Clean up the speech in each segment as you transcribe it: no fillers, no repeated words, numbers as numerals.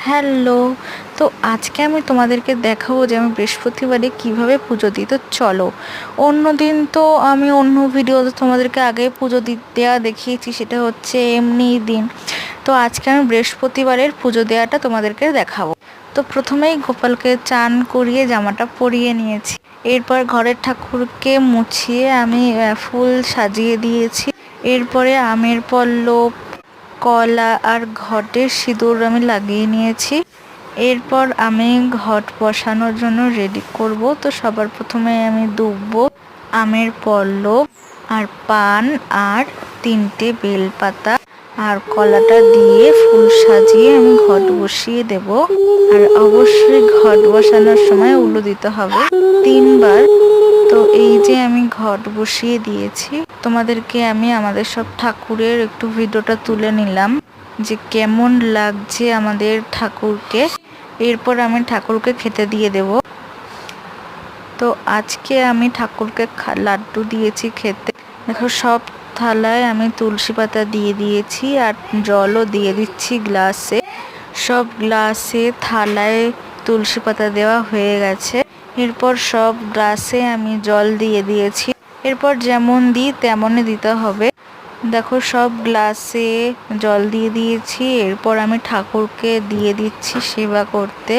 Hello. তো আজকে আমি তোমাদেরকে দেখাবো যে আমি বৃহস্পতিবারে কিভাবে পুজো দিই। তো চলো, অন্য দিন তো আমি অন্য ভিডিওতে তোমাদেরকে আগে পুজো দেওয়া দেখিয়েছি, সেটা হচ্ছে এমনি দিন। তো আজকে আমি বৃহস্পতিবারের পুজো দেওয়াটা তোমাদেরকে দেখাবো। তো প্রথমেই গোপালকে চান করিয়ে জামাটা পরিয়ে নিয়েছি। এরপর ঘরের ঠাকুরকে মুছিয়ে আমি ফুল সাজিয়ে দিয়েছি। এরপরে আমের পল্লব, কলা আর ঘটের সিঁদুর আমি লাগিয়ে নিয়েছি। এরপর আমি ঘট বসানোর জন্য রেডি করব। তো সবার প্রথমে আমি দুব্বো, আমের পল্লব আর পান আর 3টে বেলপাতা আর কলাটা দিয়ে ফুল সাজিয়ে আমি ঘট বসিয়ে দেব। আর অবশ্যই ঘট বসানোর সময় উলু দিতে হবে 3বার। তো এই যে আমি ঘট বসিয়ে দিয়েছি, তোমাদেরকে আমি আমাদের সব ঠাকুরের একটু ভিডিওটা তুলে নিলাম যে কেমন লাগছে আমাদের ঠাকুরকে। এরপর আমি ঠাকুরকে খেতে দিয়ে দেব। তো আজকে আমি ঠাকুরকে লাড্ডু দিয়েছি খেতে। দেখো, সব থালায় আমি তুলসী পাতা দিয়ে দিয়েছি আর জলও দিয়ে দিচ্ছি গ্লাসে। সব গ্লাসে থালায় তুলসী পাতা দেওয়া হয়ে গেছে। এরপর সব গ্লাসে আমি জল দিয়ে দিয়েছি। এরপর যেমন দিই তেমনই দিতে হবে। দেখো, সব গ্লাসে জল দিয়ে দিয়েছি। এরপর আমি ঠাকুরকে দিয়ে দিচ্ছি সেবা করতে।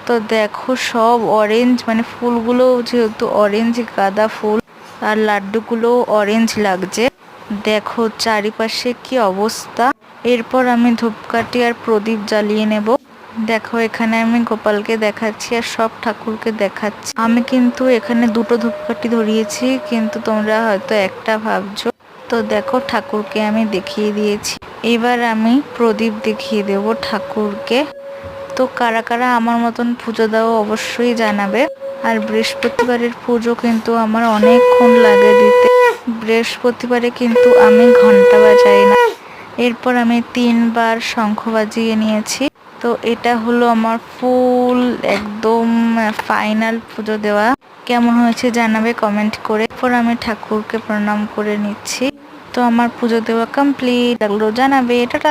তো দেখো, সব অরেঞ্জ, মানে ফুলগুলো যেহেতু অরেঞ্জ গাঁদা ফুল আর লাড্ডুগুলো অরেঞ্জ লাগছে। দেখো চারিপাশে কি অবস্থা। এরপর আমি ধূপকাঠি আর প্রদীপ জ্বালিয়ে নেব। দেখো, এখানে আমি গোপালকে দেখাচ্ছি আর সব ঠাকুরকে দেখাচ্ছি। আমি কিন্তু এখানে 2টো ধূপকাঠি ধরিয়েছি, কিন্তু তোমরা হয়তো একটা ভাবছো। তো দেখো, ঠাকুরকে আমি দেখিয়ে দিয়েছি। এবার আমি প্রদীপ দেখিয়ে দেব ঠাকুরকে। তো কারা কারা আমার মতন পুজো দাও অবশ্যই জানাবে। আর বৃহস্পতিবারের পুজো কিন্তু আমার অনেকক্ষণ লাগে দিতে। বৃহস্পতিবারে কিন্তু আমি ঘন্টা বাজাই না। এরপর আমি 3বার শঙ্খ বাজিয়ে নিয়েছি। তো এটা হলো আমার ফুল একদম ফাইনাল পুজো দেওয়া। কেমন হয়েছে জানাবে কমেন্ট করে। এরপর আমি ঠাকুরকে প্রণাম করে নিচ্ছি। তো আমার পুজো দেওয়া কমপ্লিট। লাগলো জানাবে। টাটা।